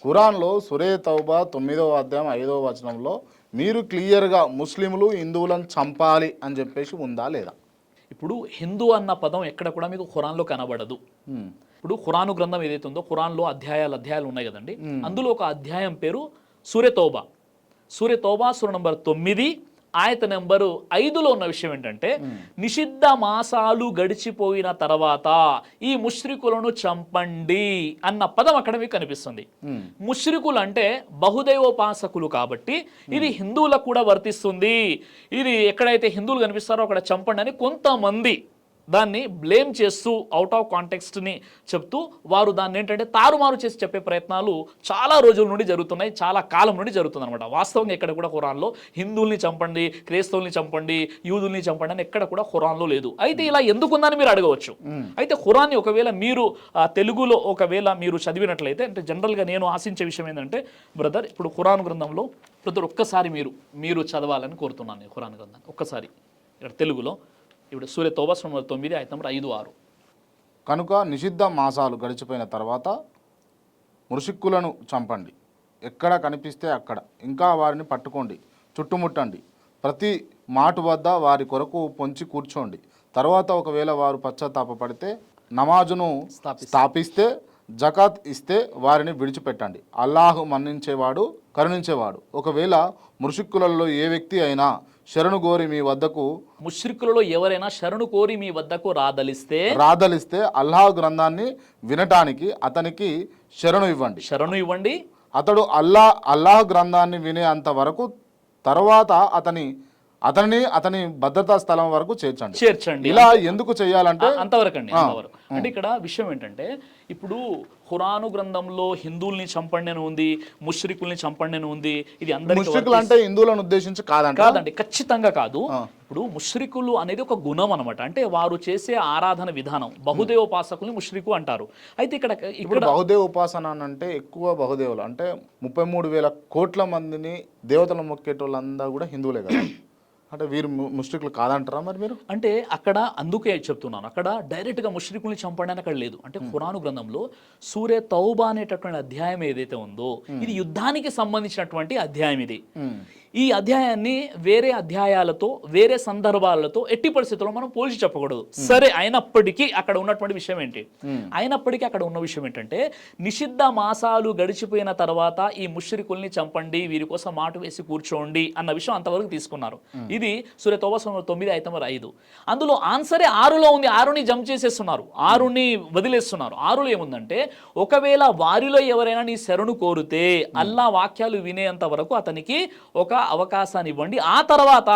ఖురాన్లో సూరే తౌబా 9వ అధ్యాయం 5వ వచనంలో మీరు క్లియర్గా ముస్లింలు హిందువులను చంపాలి అని చెప్పేసి ఉందా లేదా? ఇప్పుడు హిందూ అన్న పదం ఎక్కడ కూడా మీకు ఖురాన్లో కనబడదు. ఇప్పుడు ఖురాను గ్రంథం ఏదైతే ఉందో ఖురాన్లో అధ్యాయాలు ఉన్నాయి కదండి. అందులో ఒక అధ్యాయం పేరు సూరే తౌబా. సూరే తౌబా సూర నంబర్ 9 ఆయత నెంబరు 5లో ఉన్న విషయం ఏంటంటే, నిషిద్ధ మాసాలు గడిచిపోయిన తర్వాత ఈ ముష్రికులను చంపండి అన్న పదం అక్కడ మీకు కనిపిస్తుంది. ముష్రికులు అంటే బహుదైవోపాసకులు కాబట్టి ఇది హిందువులకు కూడా వర్తిస్తుంది. ఇది ఎక్కడైతే హిందువులు కనిపిస్తారో అక్కడ చంపండి అని కొంతమంది దాన్ని బ్లేమ్ చేస్తూ అవుట్ ఆఫ్ కాంటెక్స్ట్ని చెప్తూ వారు దాన్ని ఏంటంటే తారుమారు చేసి చెప్పే ప్రయత్నాలు చాలా రోజుల నుండి జరుగుతున్నాయి, చాలా కాలం నుండి జరుగుతుంది అనమాట. వాస్తవంగా ఎక్కడ కూడా ఖురాన్లో హిందువుల్ని చంపండి, క్రైస్తవుల్ని చంపండి, యూదుల్ని చంపండి అని ఎక్కడ కూడా ఖురాన్లో లేదు. అయితే ఇలా ఎందుకుందని మీరు అడగవచ్చు. అయితే ఖురాన్ని ఒకవేళ మీరు తెలుగులో ఒకవేళ మీరు చదివినట్లయితే, అంటే జనరల్గా నేను ఆశించే విషయం ఏంటంటే బ్రదర్, ఇప్పుడు ఖురాన్ గ్రంథంలో బ్రదర్ ఒక్కసారి మీరు చదవాలని కోరుతున్నాను. ఖురాన్ గ్రంథాన్ని ఒక్కసారి ఇక్కడ తెలుగులో ఇప్పుడు సూరే తౌబా సూర 9 ఆయత నంబర్ 5-6. కనుక నిషిద్ధ మాసాలు గడిచిపోయిన తర్వాత ముషిక్కులను చంపండి, ఎక్కడ కనిపిస్తే అక్కడ, ఇంకా వారిని పట్టుకోండి, చుట్టుముట్టండి, ప్రతి మాటు వద్ద వారి కొరకు పొంచి కూర్చోండి. తర్వాత ఒకవేళ వారు పశ్చాత్తాపపడితే నమాజును స్థాపిస్తే జకాత్ ఇస్తే వారిని విడిచిపెట్టండి. అల్లాహు మన్నించేవాడు కరుణించేవాడు. ఒకవేళ ముషిక్కులలో ఏ వ్యక్తి అయినా శరణు కోరి మీ వద్దకు ముష్రికులలో ఎవరైనా శరణు కోరి మీ వద్దకు రాదలిస్తే అల్లాహ్ గ్రంథాన్ని వినటానికి అతనికి శరణు ఇవ్వండి. అతడు అల్లాహ్ గ్రంథాన్ని వినే అంత వరకు తర్వాత అతని భద్రతా స్థలం వరకు చేర్చండి. ఇలా ఎందుకు చేయాలంటే అంతవరకు అంటే ఇక్కడ విషయం ఏంటంటే, ఇప్పుడు ఖురాను గ్రంథంలో హిందువుల్ని చంపండి అని ఉంది, ముష్రికుల్ని చంపండి అని ఉంది. ఇది అందరికీ ముష్రికులు అంటే హిందువులను ఉద్దేశించి కాదండి, ఖచ్చితంగా కాదు. ఇప్పుడు ముష్రికులు అనేది ఒక గుణం అనమాట. అంటే వారు చేసే ఆరాధన విధానం. బహుదేవోపాసకుల్ని ముష్రికు అంటారు. అయితే ఇక్కడ బహుదేవ ఉపాసన అంటే ఎక్కువ బహుదేవులు అంటే 33,000 కోట్ల మందిని దేవతలు మొక్కేటోళ్ళంతా కూడా హిందువులే కదా. అంటే వీరు ముష్రికులు కాదంటారా మరి మీరు? అంటే అక్కడ అందుకే చెప్తున్నాను, అక్కడ డైరెక్ట్గా ముష్రికుల్ని చంపండి అని అక్కడ లేదు. అంటే ఖురాను గ్రంథంలో సూరే తౌబా అనేటటువంటి అధ్యాయం ఏదైతే ఉందో ఇది యుద్ధానికి సంబంధించినటువంటి అధ్యాయం. ఇది ఈ అధ్యాయాన్ని వేరే అధ్యాయాలతో వేరే సందర్భాలతో ఎట్టి పరిస్థితుల్లో మనం పోల్చి చెప్పకూడదు. సరే, అయినప్పటికీ అక్కడ ఉన్నటువంటి విషయం ఏంటి? అక్కడ ఉన్న విషయం ఏంటంటే, నిషిద్ధ మాసాలు గడిచిపోయిన తర్వాత ఈ ముష్రికుల్ని చంపండి, వీరి కోసం మాటు వేసి కూర్చోండి అన్న విషయం అంతవరకు తీసుకున్నారు. ఇది సూరే తౌబా సూర 9 ఆయత నంబర్ 5. అందులో ఆన్సరే 6లో ఉంది. 6ని జంప్ చేసేస్తున్నారు, 6ని వదిలేస్తున్నారు. 6లో ఏముందంటే, ఒకవేళ వారిలో ఎవరైనా నీ శరణు కోరితే అల్లా వాక్యాలు వినేంత వరకు అతనికి ఒక అవకాశాన్ని ఇవ్వండి, ఆ తర్వాత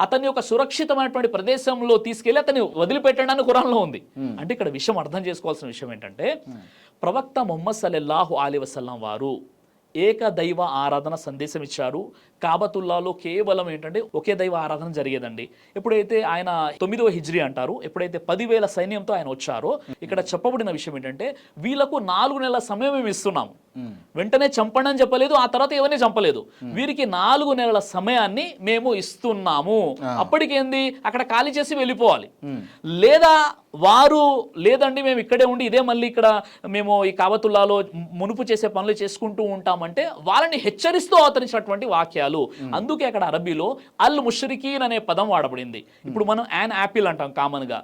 అతని యొక్క సురక్షితమైనటువంటి ప్రదేశంలో తీసుకెళ్లి అతన్ని వదిలిపెట్టండి అని ఖురాన్లో ఉంది. అంటే ఇక్కడ విషయం అర్థం చేసుకోవాల్సిన విషయం ఏంటంటే, ప్రవక్త ముహమ్మద్ సల్లల్లాహు అలైహి వసల్లం వారు ఏకదైవ ఆరాధన సందేశం ఇచ్చారు. కాబతుల్లాలో కేవలం ఏంటంటే ఒకే దైవ ఆరాధన జరిగేదండి. ఎప్పుడైతే ఆయన 9వ హిజ్రీ అంటారు, ఎప్పుడైతే 10,000 సైన్యంతో ఆయన వచ్చారో, ఇక్కడ చెప్పబడిన విషయం ఏంటంటే, వీళ్ళకు 4 నెలల సమయం మేము ఇస్తున్నాము. వెంటనే చంపండి అని చెప్పలేదు, ఆ తర్వాత ఎవరిని చంపలేదు. వీరికి 4 నెలల సమయాన్ని మేము ఇస్తున్నాము. అప్పటికేంది, అక్కడ ఖాళీ చేసి వెళ్ళిపోవాలి. లేదా వారు లేదండి మేము ఇక్కడే ఉండి ఇదే మళ్ళీ ఇక్కడ మేము ఈ కాబతుల్లాలో మునుపు చేసే పనులు చేసుకుంటూ ఉంటామంటే వాళ్ళని హెచ్చరిస్తూ అవతరించినటువంటి వాక్యాలు. అందుకే అక్కడ అరబీలో అల్ ముష్రికీన్ అనే పదం వాడబడింది. ఇప్పుడు మనం యాన్ యాపిల్ అంటాం కామన్ గా,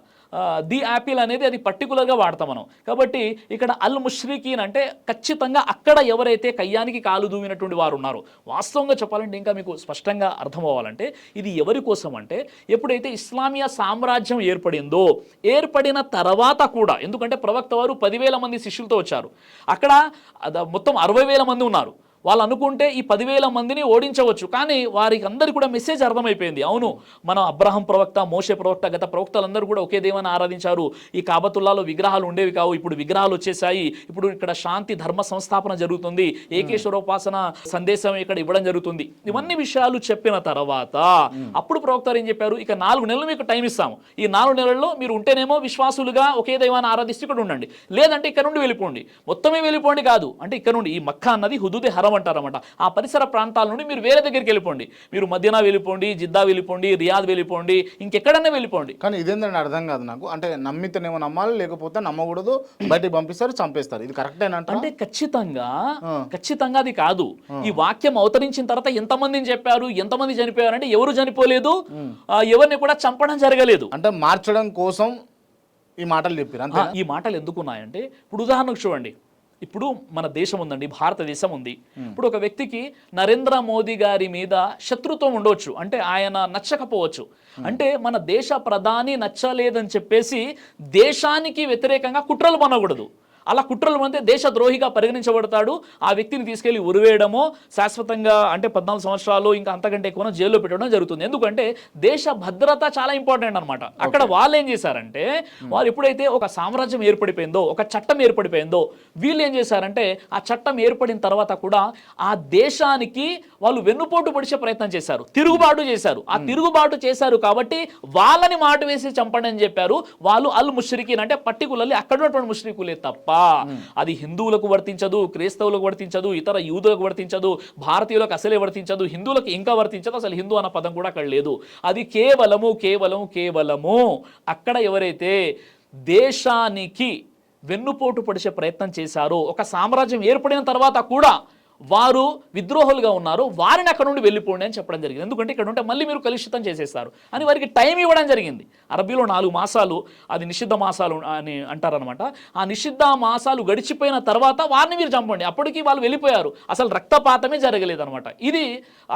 ది యాపిల్ అనేది అది పర్టికులర్గా వాడతాం మనం. కాబట్టి ఇక్కడ అల్ ముష్రికీన్ అంటే ఖచ్చితంగా అక్కడ ఎవరైతే కయ్యానికి కాలు దూవినటువంటి వారు ఉన్నారో, వాస్తవంగా చెప్పాలంటే ఇంకా మీకు స్పష్టంగా అర్థం అవ్వాలంటే, ఇది ఎవరి కోసం అంటే, ఎప్పుడైతే ఇస్లామియా సామ్రాజ్యం ఏర్పడిన తర్వాత కూడా, ఎందుకంటే ప్రవక్త వారు 10,000 మంది శిష్యులతో వచ్చారు, అక్కడ మొత్తం 60,000 మంది ఉన్నారు. వాళ్ళు అనుకుంటే ఈ 10,000 మందిని ఓడించవచ్చు, కానీ వారికి అందరికీ కూడా మెసేజ్ అర్థమైపోయింది. అవును, మనం అబ్రహం ప్రవక్త, మోషే ప్రవక్త, గత ప్రవక్తలందరూ కూడా ఒకే దేవాన్ని ఆరాధించారు. ఈ కాబతుల్లాలో విగ్రహాలు ఉండేవి కావు, ఇప్పుడు విగ్రహాలు వచ్చేసాయి. ఇప్పుడు ఇక్కడ శాంతి ధర్మ సంస్థాపన జరుగుతుంది, ఏకేశ్వరోపాసన సందేశం ఇక్కడ ఇవ్వడం జరుగుతుంది. ఇవన్నీ విషయాలు చెప్పిన తర్వాత అప్పుడు ప్రవక్త ఏం చెప్పారు, ఇక 4 నెలలు మీకు టైం ఇస్తాము. ఈ 4 నెలల్లో మీరు ఉంటేనేమో విశ్వాసులుగా ఒకే దైవాన్ని ఆరాధిస్తూ ఇక్కడ ఉండండి, లేదంటే ఇక్కడ నుండి వెళ్ళిపోండి. మొత్తమే వెళ్ళిపోండి కాదు, అంటే ఇక్కడ నుండి ఈ మక్కా అన్నది హుదూదే హరం హరం అంటారన్నమాట. ఆ పరిసర ప్రాంతాల నుండి మీరు వేరే దగ్గరికి వెళ్ళిపోండి. మీరు మదీనా వెళ్ళిపోండి, జిద్దా వెళ్ళిపోండి, రియాద్ వెళ్ళిపోండి, ఇంకెక్కడన్నా వెళ్ళిపోండి. కానీ ఇదేంటంటే అర్థం కాదు నాకు. అంటే నమ్మితేనేమో నమ్మాలి, లేకపోతే నమ్మకూడదు, బయటికి పంపిస్తారు, చంపేస్తారు. ఇది కరెక్టేనంట? అంటే ఖచ్చితంగా అది కాదు. ఈ వాక్యం అవతరించిన తర్వాత ఎంతమందిని చెప్పారు, ఎంతమంది చనిపోయారు అంటే ఎవరు చనిపోలేదు, ఎవరిని కూడా చంపడం జరగలేదు. అంటే మార్చడం కోసం ఈ మాటలు చెప్పారు అంతే. ఈ మాటలు ఎందుకున్నాయంటే ఇప్పుడు ఉదాహరణకు చూడండి, ఇప్పుడు మన దేశం ఉందండి, భారతదేశం ఉంది. ఇప్పుడు ఒక వ్యక్తికి నరేంద్ర మోదీ గారి మీద శత్రుత్వం ఉండవచ్చు, అంటే ఆయన నచ్చకపోవచ్చు. అంటే మన దేశ ప్రధాని నచ్చలేదని చెప్పేసి దేశానికి వ్యతిరేకంగా కుట్రలు పనకూడదు. అలా కుట్రలు అంటే దేశద్రోహిగా పరిగణించబడతాడు. ఆ వ్యక్తిని తీసుకెళ్లి ఉరివేయడమో, శాశ్వతంగా అంటే 14 సంవత్సరాలు ఇంకా అంతకంటే ఎక్కువ జైల్లో పెట్టడం జరుగుతుంది. ఎందుకంటే దేశ భద్రత చాలా ఇంపార్టెంట్ అనమాట. అక్కడ వాళ్ళు ఏం చేశారంటే, వాళ్ళు ఎప్పుడైతే ఒక సామ్రాజ్యం ఏర్పడిపోయిందో, ఒక చట్టం ఏర్పడిపోయిందో, వీళ్ళు ఏం చేశారంటే ఆ చట్టం ఏర్పడిన తర్వాత కూడా ఆ దేశానికి వాళ్ళు వెన్నుపోటు పొడిచే ప్రయత్నం చేశారు, తిరుగుబాటు చేశారు. ఆ తిరుగుబాటు చేశారు కాబట్టి వాళ్ళని మాట వేసి చంపండి అని చెప్పారు. వాళ్ళు అల్ ముష్రికీన్ అంటే పర్టికులర్లీ అక్కడ ఉన్నటువంటి ముష్రికులే తప్ప అది హిందువులకు వర్తించదు, క్రైస్తవులకు వర్తించదు, ఇతర యూదులకు వర్తించదు, భారతీయులకు అసలే వర్తించదు, హిందువులకు ఇంకా వర్తించదు. అసలు హిందూ అన్న పదం కూడా అక్కడ లేదు. అది కేవలము అక్కడ ఎవరైతే దేశానికి వెన్నుపోటు పొడిచే ప్రయత్నం చేశారో, ఒక సామ్రాజ్యం ఏర్పడిన తర్వాత కూడా వారు విద్రోహులుగా ఉన్నారు, వారిని అక్కడ నుండి వెళ్ళిపోండి అని చెప్పడం జరిగింది. ఎందుకంటే ఇక్కడ ఉంటే మళ్ళీ మీరు కలుషితం చేసేస్తారు అని వారికి టైం ఇవ్వడం జరిగింది. అరబీలో 4 మాసాలు, అది నిషిద్ధ మాసాలు అని అంటారనమాట. ఆ నిషిద్ధ మాసాలు గడిచిపోయిన తర్వాత వారిని మీరు చంపండి. అప్పటికి వాళ్ళు వెళ్ళిపోయారు, అసలు రక్తపాతమే జరగలేదనమాట. ఇది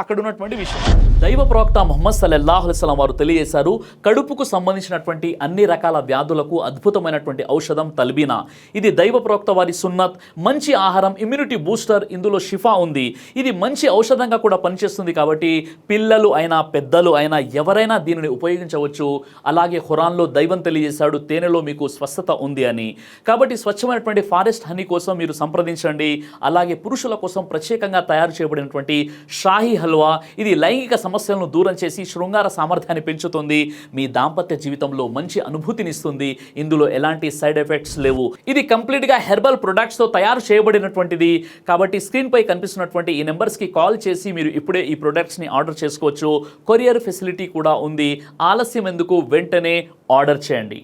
అక్కడ ఉన్నటువంటి విషయం. దైవ ప్రవక్త ముహమ్మద్ సల్లల్లాహు అలైహి వసల్లం వారు తెలియజేశారు, కడుపుకు సంబంధించినటువంటి అన్ని రకాల వ్యాధులకు అద్భుతమైనటువంటి ఔషధం తల్బీనా. ఇది దైవ ప్రవక్త వారి సున్నత్, మంచి ఆహారం, ఇమ్యూనిటీ బూస్టర్, ఇందులో షిఫా ఉంది. ఇది మంచి ఔషధంగా కూడా పనిచేస్తుంది. కాబట్టి పిల్లలు అయినా పెద్దలు అయినా ఎవరైనా దీనిని ఉపయోగించవచ్చు. అలాగే ఖురాన్లో దైవం తెలియజేశాడు, తేనెలో మీకు స్వస్థత ఉంది అని. కాబట్టి స్వచ్ఛమైనటువంటి ఫారెస్ట్ హనీ కోసం మీరు సంప్రదించండి. అలాగే పురుషుల కోసం ప్రత్యేకంగా తయారు చేయబడినటువంటి షాహీ హల్వా, ఇది లైంగిక సమస్యలను దూరం చేసి శృంగార సామర్థ్యాన్ని పెంచుతుంది, మీ దాంపత్య జీవితంలో మంచి అనుభూతినిస్తుంది. ఇందులో ఎలాంటి సైడ్ ఎఫెక్ట్స్ లేవు. ఇది కంప్లీట్గా హెర్బల్ ప్రొడక్ట్స్తో తయారు చేయబడినటువంటిది. కాబట్టి స్క్రీన్పై కనిపిస్తున్నటువంటి ఈ నెంబర్స్కి కాల్ చేసి మీరు ఇప్పుడే ఈ ప్రొడక్ట్స్ని ఆర్డర్ చేసుకోవచ్చు. కొరియర్ ఫెసిలిటీ కూడా ఉంది. ఆలస్యం ఎందుకు, వెంటనే ఆర్డర్ చేయండి.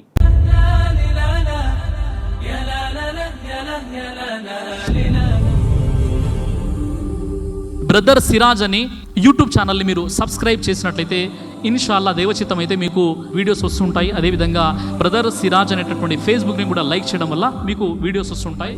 బ్రదర్ సిరాజ్ అని యూట్యూబ్ ఛానల్ని మీరు సబ్స్క్రైబ్ చేసినట్లయితే ఇన్షాల్లా దైవచిత్తం అయితే మీకు వీడియోస్ వస్తుంటాయి. అదేవిధంగా బ్రదర్ సిరాజ్ అనేటటువంటి ఫేస్బుక్ని కూడా లైక్ చేయడం వల్ల మీకు వీడియోస్ వస్తుంటాయి.